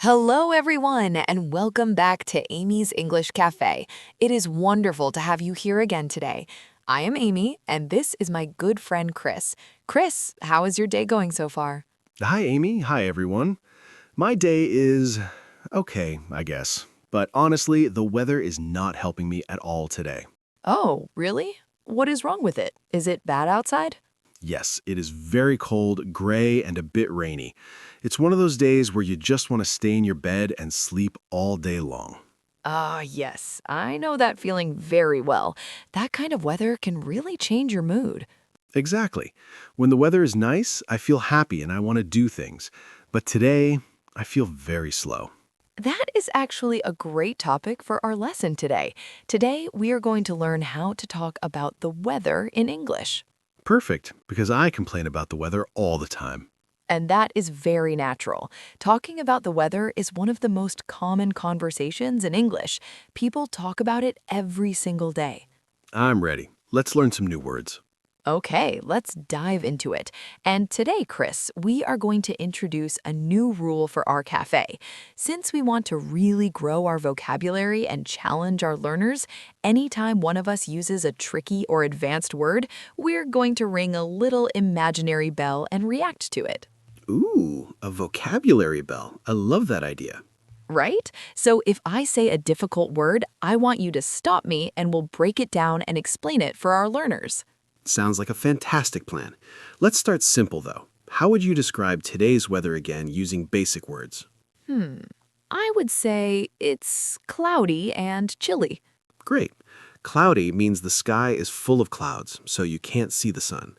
Hello, everyone, and welcome back to Amy's English Cafe. It is wonderful to have you here again today. I am Amy, and this is my good friend Chris. Chris, how is your day going so far? Hi, Amy. Hi, everyone. My day is okay, I guess. But honestly, the weather is not helping me at all today. Oh, really? What is wrong with it? Is it bad outside? Yes, it is very cold, gray, and a bit rainy. It's one of those days where you just want to stay in your bed and sleep all day long. Ah, yes, I know that feeling very well. That kind of weather can really change your mood. Exactly. When the weather is nice, I feel happy and I want to do things. But today, I feel very slow. That is actually a great topic for our lesson today. Today, we are going to learn how to talk about the weather in English. Perfect, because I complain about the weather all the time. And that is very natural. Talking about the weather is one of the most common conversations in English. People talk about it every single day. I'm ready. Let's learn some new words. Okay, let's dive into it. And today, Chris, we are going to introduce a new rule for our cafe. Since we want to really grow our vocabulary and challenge our learners, anytime one of us uses a tricky or advanced word, we're going to ring a little imaginary bell and react to it. Ooh, a vocabulary bell. I love that idea. Right? So if I say a difficult word, I want you to stop me and we'll break it down and explain it for our learners. Sounds like a fantastic plan. Let's start simple, though. How would you describe today's weather again using basic words? I would say it's cloudy and chilly. Great. Cloudy means the sky is full of clouds, so you can't see the sun.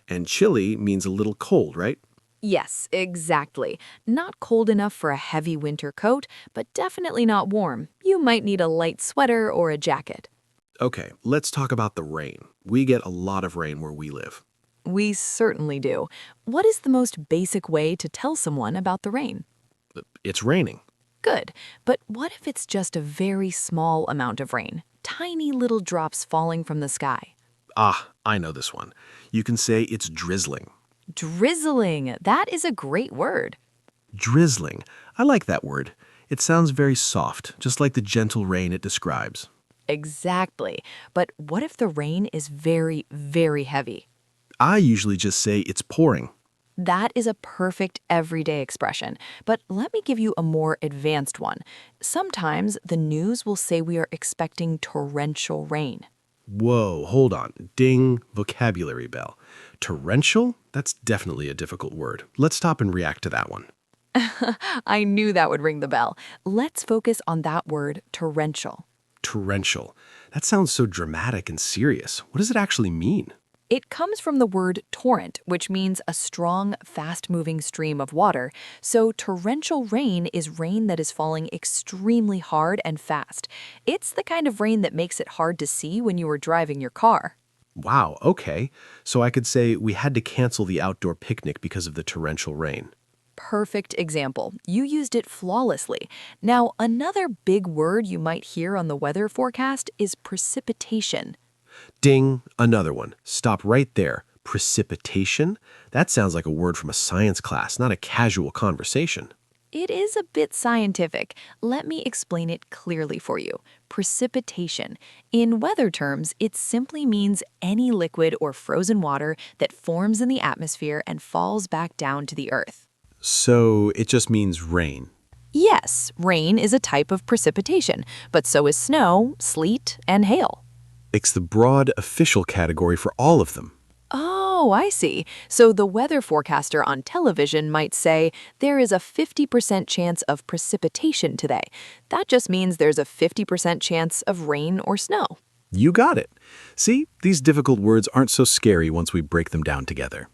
And chilly means a little cold, right? Yes, exactly. Not cold enough for a heavy winter coat, but definitely not warm. You might need a light sweater or a jacket. Okay, let's talk about the rain. We get a lot of rain where we live. We certainly do. What is the most basic way to tell someone about the rain? It's raining. Good, but what if it's just a very small amount of rain? Tiny little drops falling from the sky. Ah, I know this one. You can say it's drizzling. Drizzling, that is a great word. Drizzling. I like that word. It sounds very soft, just like the gentle rain it describes. Exactly. But what if the rain is very, very heavy? I usually just say it's pouring. That is a perfect everyday expression. But let me give you a more advanced one. Sometimes the news will say we are expecting torrential rain. Whoa, hold on. Ding, vocabulary bell. Torrential? That's definitely a difficult word. Let's stop and react to that one. I knew that would ring the bell. Let's focus on that word, torrential. Torrential. That sounds so dramatic and serious. What does it actually mean? It comes from the word torrent, which means a strong, fast-moving stream of water. So torrential rain is rain that is falling extremely hard and fast. It's the kind of rain that makes it hard to see when you are driving your car. Wow, okay. So I could say we had to cancel the outdoor picnic because of the torrential rain. Perfect example. You used it flawlessly. Now, another big word you might hear on the weather forecast is precipitation. Ding, another one. Stop right there. Precipitation? That sounds like a word from a science class, not a casual conversation. It is a bit scientific. Let me explain it clearly for you. Precipitation. In weather terms, it simply means any liquid or frozen water that forms in the atmosphere and falls back down to the earth. So it just means rain. Yes, rain is a type of precipitation, but so is snow, sleet, and hail. It's the broad official category for all of them. Oh, I see. So the weather forecaster on television might say there is a 50% chance of precipitation today. That just means there's a 50% chance of rain or snow. You got it. See, these difficult words aren't so scary once we break them down together.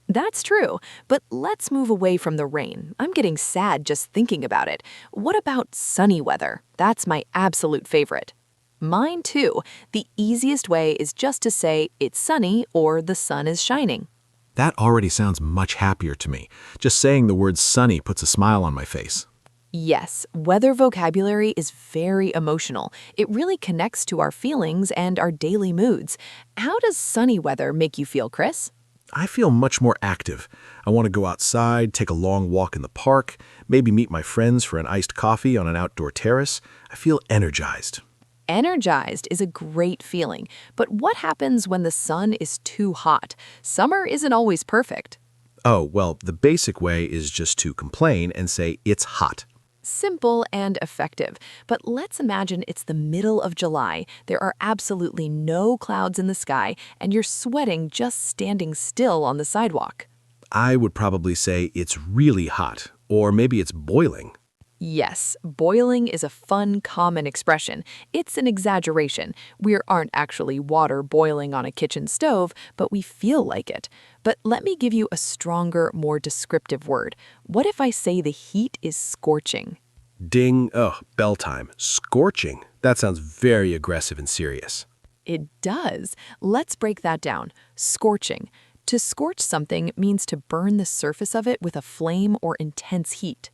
That's true, but let's move away from the rain. I'm getting sad just thinking about it. What about sunny weather? That's my absolute favorite. Mine too. The easiest way is just to say it's sunny or the sun is shining. That already sounds much happier to me. Just saying the word sunny puts a smile on my face. Yes, weather vocabulary is very emotional. It really connects to our feelings and our daily moods. How does sunny weather make you feel, Chris? I feel much more active. I want to go outside, take a long walk in the park, maybe meet my friends for an iced coffee on an outdoor terrace. I feel energized. Energized is a great feeling, but what happens when the sun is too hot? Summer isn't always perfect. Oh, well, the basic way is just to complain and say it's hot. Simple and effective. But let's imagine it's the middle of July. There are absolutely no clouds in the sky, and you're sweating just standing still on the sidewalk. I would probably say it's really hot, or maybe it's boiling. Yes, boiling is a fun, common expression. It's an exaggeration. We aren't actually water boiling on a kitchen stove, but we feel like it. But let me give you a stronger, more descriptive word. What if I say the heat is scorching? Ding, oh, bell time. Scorching. That sounds very aggressive and serious. It does. Let's break that down. Scorching. To scorch something means to burn the surface of it with a flame or intense heat.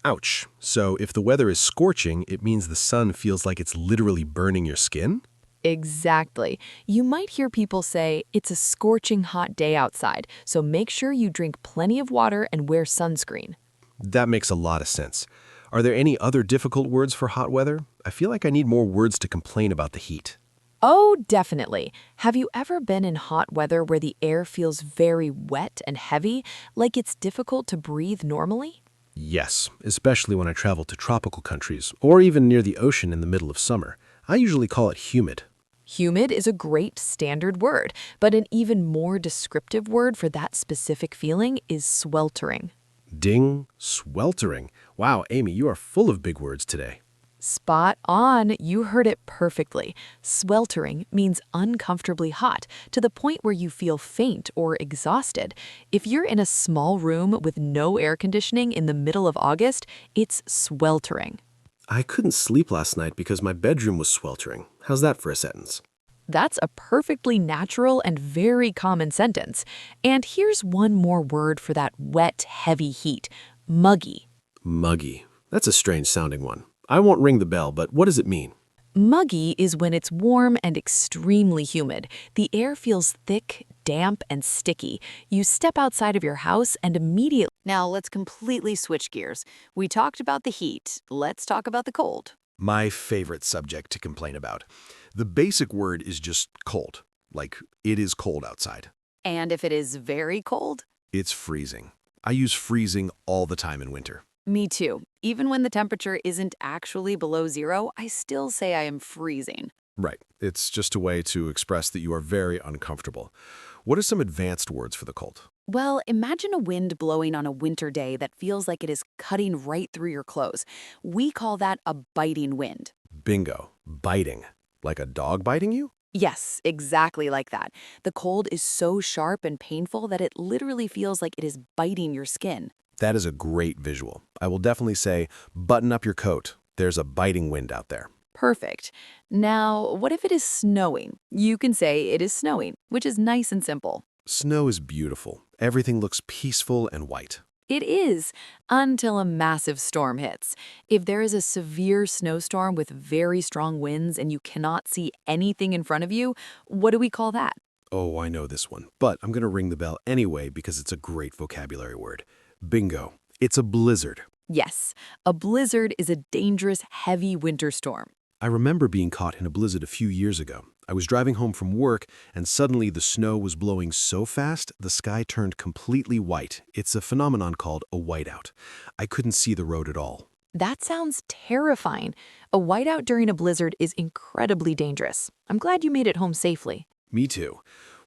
Ouch. So if the weather is scorching, it means the sun feels like it's literally burning your skin? Exactly. You might hear people say, it's a scorching hot day outside, so make sure you drink plenty of water and wear sunscreen. That makes a lot of sense. Are there any other difficult words for hot weather? I feel like I need more words to complain about the heat. Oh, definitely. Have you ever been in hot weather where the air feels very wet and heavy, like it's difficult to breathe normally? Yes, especially when I travel to tropical countries, or even near the ocean in the middle of summer. I usually call it humid. Humid is a great standard word, but an even more descriptive word for that specific feeling is sweltering. Ding, sweltering. Wow, Amy, you are full of big words today. Spot on, you heard it perfectly. Sweltering means uncomfortably hot, to the point where you feel faint or exhausted. If you're in a small room with no air conditioning in the middle of August, it's sweltering. I couldn't sleep last night because my bedroom was sweltering. How's that for a sentence? That's a perfectly natural and very common sentence. And here's one more word for that wet, heavy heat: muggy. Muggy. That's a strange sounding one. I won't ring the bell, but what does it mean? Muggy is when it's warm and extremely humid. The air feels thick, damp, and sticky. You step outside of your house and immediately... Now let's completely switch gears. We talked about the heat. Let's talk about the cold. My favorite subject to complain about. The basic word is just cold. Like, it is cold outside. And if it is very cold? It's freezing. I use freezing all the time in winter. Me too. Even when the temperature isn't actually below zero, I still say I am freezing. Right. It's just a way to express that you are very uncomfortable. What are some advanced words for the cold? Well, imagine a wind blowing on a winter day that feels like it is cutting right through your clothes. We call that a biting wind. Bingo. Biting. Like a dog biting you? Yes, exactly like that. The cold is so sharp and painful that it literally feels like it is biting your skin. That is a great visual. I will definitely say, button up your coat. There's a biting wind out there. Perfect. Now, what if it is snowing? You can say it is snowing, which is nice and simple. Snow is beautiful. Everything looks peaceful and white. It is, until a massive storm hits. If there is a severe snowstorm with very strong winds and you cannot see anything in front of you, what do we call that? Oh, I know this one, but I'm going to ring the bell anyway because it's a great vocabulary word. Bingo. It's a blizzard. Yes, a blizzard is a dangerous, heavy winter storm. I remember being caught in a blizzard a few years ago. I was driving home from work, and suddenly the snow was blowing so fast, the sky turned completely white. It's a phenomenon called a whiteout. I couldn't see the road at all. That sounds terrifying. A whiteout during a blizzard is incredibly dangerous. I'm glad you made it home safely. Me too.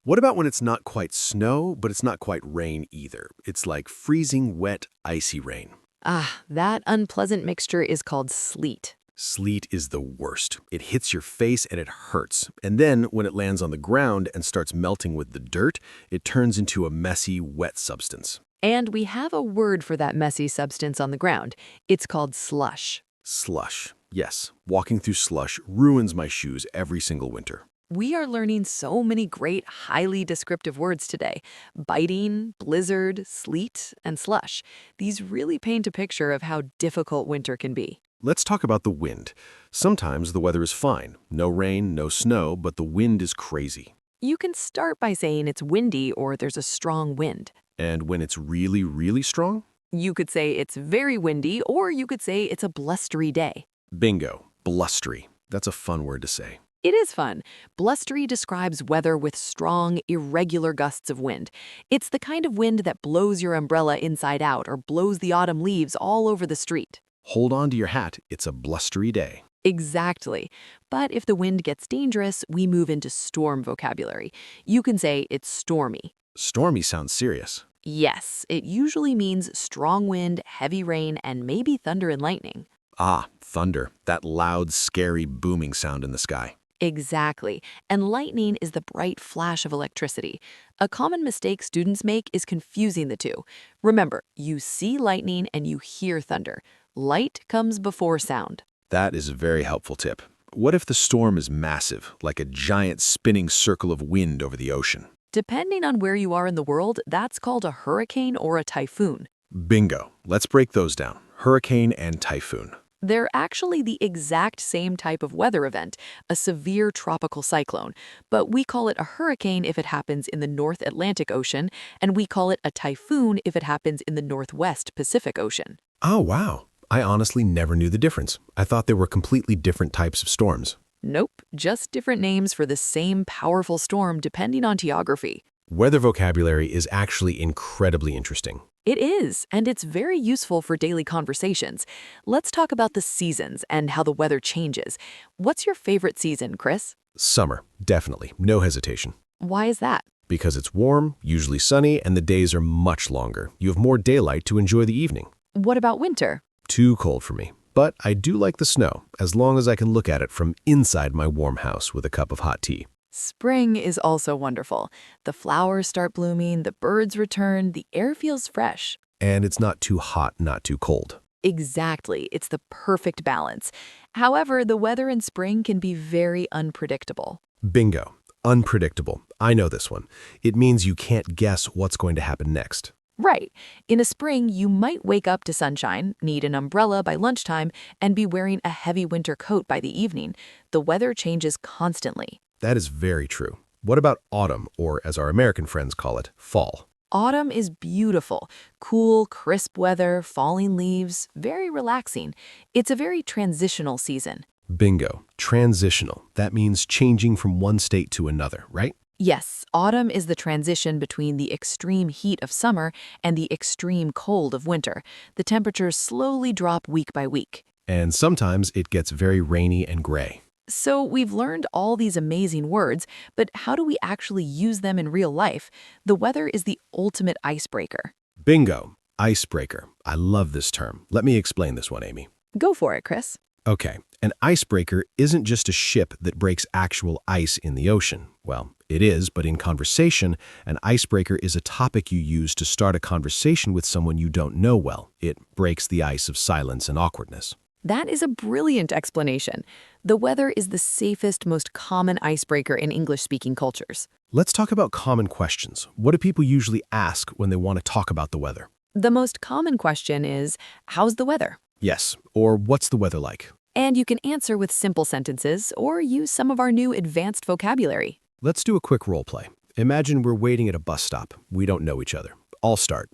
What about when it's not quite snow, but it's not quite rain either? It's like freezing, wet, icy rain. Ah, that unpleasant mixture is called sleet. Sleet is the worst. It hits your face and it hurts. And then when it lands on the ground and starts melting with the dirt, it turns into a messy, wet substance. And we have a word for that messy substance on the ground. It's called slush. Slush. Yes, walking through slush ruins my shoes every single winter. We are learning so many great, highly descriptive words today. Biting, blizzard, sleet, and slush. These really paint a picture of how difficult winter can be. Let's talk about the wind. Sometimes the weather is fine. No rain, no snow, but the wind is crazy. You can start by saying it's windy or there's a strong wind. And when it's really, really strong? You could say it's very windy, or you could say it's a blustery day. Bingo. Blustery. That's a fun word to say. It is fun. Blustery describes weather with strong, irregular gusts of wind. It's the kind of wind that blows your umbrella inside out or blows the autumn leaves all over the street. Hold on to your hat. It's a blustery day. Exactly. But if the wind gets dangerous, we move into storm vocabulary. You can say it's stormy. Stormy sounds serious. Yes, it usually means strong wind, heavy rain, and maybe thunder and lightning. Ah, thunder. That loud, scary, booming sound in the sky. Exactly. And lightning is the bright flash of electricity. A common mistake students make is confusing the two. Remember, you see lightning and you hear thunder. Light comes before sound. That is a very helpful tip. What if the storm is massive, like a giant spinning circle of wind over the ocean? Depending on where you are in the world, that's called a hurricane or a typhoon. Bingo. Let's break those down. Hurricane and typhoon. They're actually the exact same type of weather event, a severe tropical cyclone, but we call it a hurricane if it happens in the North Atlantic Ocean, and we call it a typhoon if it happens in the Northwest Pacific Ocean. Oh, wow. I honestly never knew the difference. I thought they were completely different types of storms. Nope, just different names for the same powerful storm depending on geography. Weather vocabulary is actually incredibly interesting. It is, and it's very useful for daily conversations. Let's talk about the seasons and how the weather changes. What's your favorite season, Chris? Summer, definitely. No hesitation. Why is that? Because it's warm, usually sunny, and the days are much longer. You have more daylight to enjoy the evening. What about winter? Too cold for me. But I do like the snow, as long as I can look at it from inside my warm house with a cup of hot tea. Spring is also wonderful. The flowers start blooming, the birds return, the air feels fresh. And it's not too hot, not too cold. Exactly, it's the perfect balance. However, the weather in spring can be very unpredictable. Bingo. Unpredictable. I know this one. It means you can't guess what's going to happen next. Right. In a spring, you might wake up to sunshine, need an umbrella by lunchtime, and be wearing a heavy winter coat by the evening. The weather changes constantly. That is very true. What about autumn, or as our American friends call it, fall? Autumn is beautiful. Cool, crisp weather, falling leaves, very relaxing. It's a very transitional season. Bingo. Transitional. That means changing from one state to another, right? Yes, autumn is the transition between the extreme heat of summer and the extreme cold of winter. The temperatures slowly drop week by week. And sometimes it gets very rainy and gray. So we've learned all these amazing words, but how do we actually use them in real life? The weather is the ultimate icebreaker. Bingo. Icebreaker. I love this term. Let me explain this one, Amy. Go for it, Chris. Okay, an icebreaker isn't just a ship that breaks actual ice in the ocean. Well, it is, but in conversation, an icebreaker is a topic you use to start a conversation with someone you don't know well. It breaks the ice of silence and awkwardness. That is a brilliant explanation. The weather is the safest, most common icebreaker in English-speaking cultures. Let's talk about common questions. What do people usually ask when they want to talk about the weather? The most common question is, how's the weather? Yes, or what's the weather like? And you can answer with simple sentences or use some of our new advanced vocabulary. Let's do a quick role play. Imagine we're waiting at a bus stop. We don't know each other. I'll start.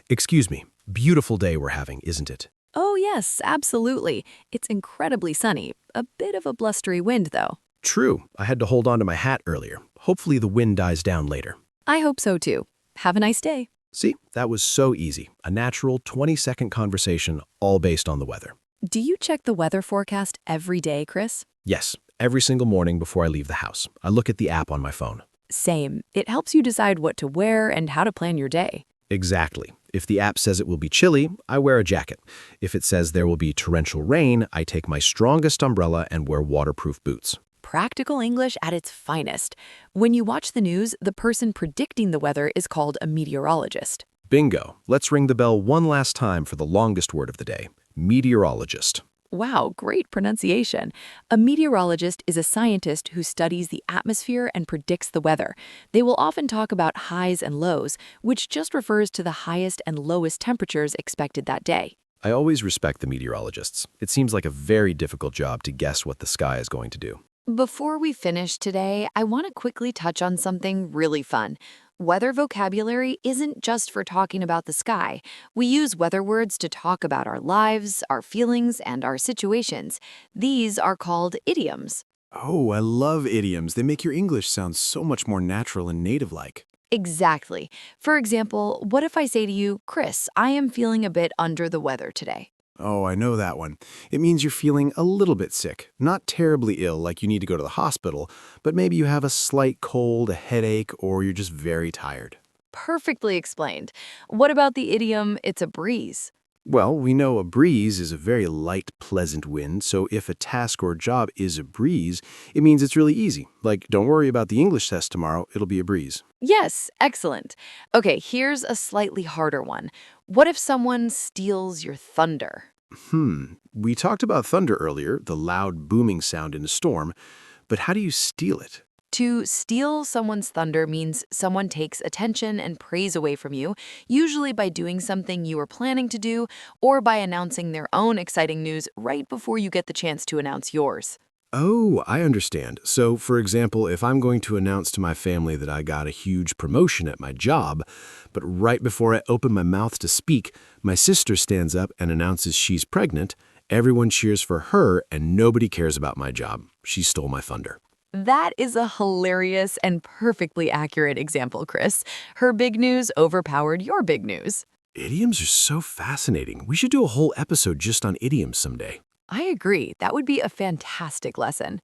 Excuse me, beautiful day we're having, isn't it? Oh yes, absolutely. It's incredibly sunny. A bit of a blustery wind, though. True, I had to hold on to my hat earlier. Hopefully the wind dies down later. I hope so too. Have a nice day. See, that was so easy. A natural 20-second conversation, all based on the weather. Do you check the weather forecast every day, Chris? Yes, every single morning before I leave the house. I look at the app on my phone. Same. It helps you decide what to wear and how to plan your day. Exactly. If the app says it will be chilly, I wear a jacket. If it says there will be torrential rain, I take my strongest umbrella and wear waterproof boots. Practical English at its finest. When you watch the news, the person predicting the weather is called a meteorologist. Bingo. Let's ring the bell one last time for the longest word of the day. Meteorologist. Wow, great pronunciation. A meteorologist is a scientist who studies the atmosphere and predicts the weather. They will often talk about highs and lows, which just refers to the highest and lowest temperatures expected that day. I always respect the meteorologists. It seems like a very difficult job to guess what the sky is going to do. Before we finish today, I want to quickly touch on something really fun. Weather vocabulary isn't just for talking about the sky. We use weather words to talk about our lives, our feelings, and our situations. These are called idioms. Oh, I love idioms. They make your English sound so much more natural and native-like. Exactly. For example, what if I say to you, Chris, I am feeling a bit under the weather today? Oh, I know that one. It means you're feeling a little bit sick. Not terribly ill, like you need to go to the hospital, but maybe you have a slight cold, a headache, or you're just very tired. Perfectly explained. What about the idiom, it's a breeze? Well, we know a breeze is a very light, pleasant wind, so if a task or job is a breeze, it means it's really easy. Like, don't worry about the English test tomorrow, it'll be a breeze. Yes, excellent. Okay, here's a slightly harder one. What if someone steals your thunder? We talked about thunder earlier, the loud booming sound in a storm, but how do you steal it? To steal someone's thunder means someone takes attention and praise away from you, usually by doing something you were planning to do or by announcing their own exciting news right before you get the chance to announce yours. Oh, I understand. So, for example, if I'm going to announce to my family that I got a huge promotion at my job, but right before I open my mouth to speak, my sister stands up and announces she's pregnant, everyone cheers for her and nobody cares about my job. She stole my thunder. That is a hilarious and perfectly accurate example, Chris. Her big news overpowered your big news. Idioms are so fascinating. We should do a whole episode just on idioms someday. I agree. That would be a fantastic lesson.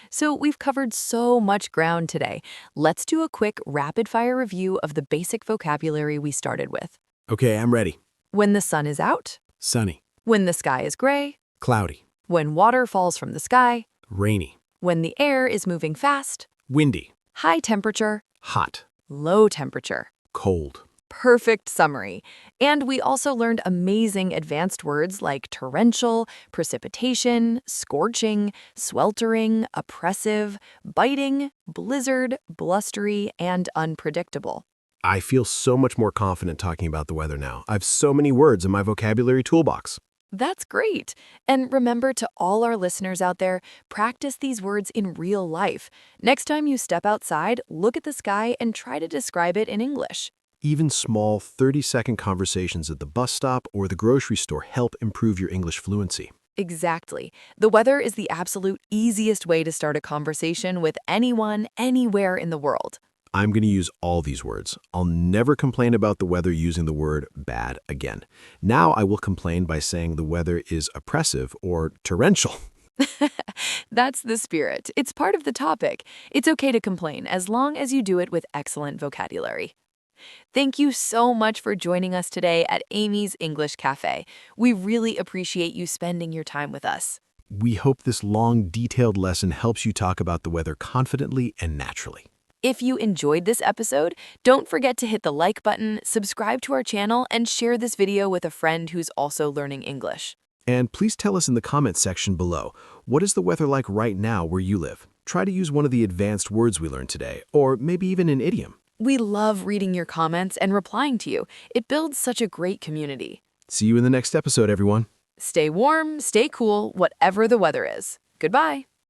So we've covered so much ground today. Let's do a quick rapid-fire review of the basic vocabulary we started with. Okay, I'm ready. When the sun is out, Sunny, when the sky is gray, cloudy, when water falls from the sky, rainy, when the air is moving fast, windy, high temperature, hot, low temperature. cold. Perfect summary. And we also learned amazing advanced words like torrential, precipitation, scorching, sweltering, oppressive, biting, blizzard, blustery, and unpredictable. I feel so much more confident talking about the weather now. I have so many words in my vocabulary toolbox. That's great. And remember, to all our listeners out there, practice these words in real life. Next time you step outside, look at the sky and try to describe it in English. Even small 30-second conversations at the bus stop or the grocery store help improve your English fluency. Exactly. The weather is the absolute easiest way to start a conversation with anyone, anywhere in the world. I'm going to use all these words. I'll never complain about the weather using the word bad again. Now I will complain by saying the weather is oppressive or torrential. That's the spirit. It's part of the topic. It's okay to complain as long as you do it with excellent vocabulary. Thank you so much for joining us today at Amy's English Cafe. We really appreciate you spending your time with us. We hope this long, detailed lesson helps you talk about the weather confidently and naturally. If you enjoyed this episode, don't forget to hit the like button, subscribe to our channel, and share this video with a friend who's also learning English. And please tell us in the comments section below, what is the weather like right now where you live? Try to use one of the advanced words we learned today, or maybe even an idiom. We love reading your comments and replying to you. It builds such a great community. See you in the next episode, everyone. Stay warm, stay cool, whatever the weather is. Goodbye.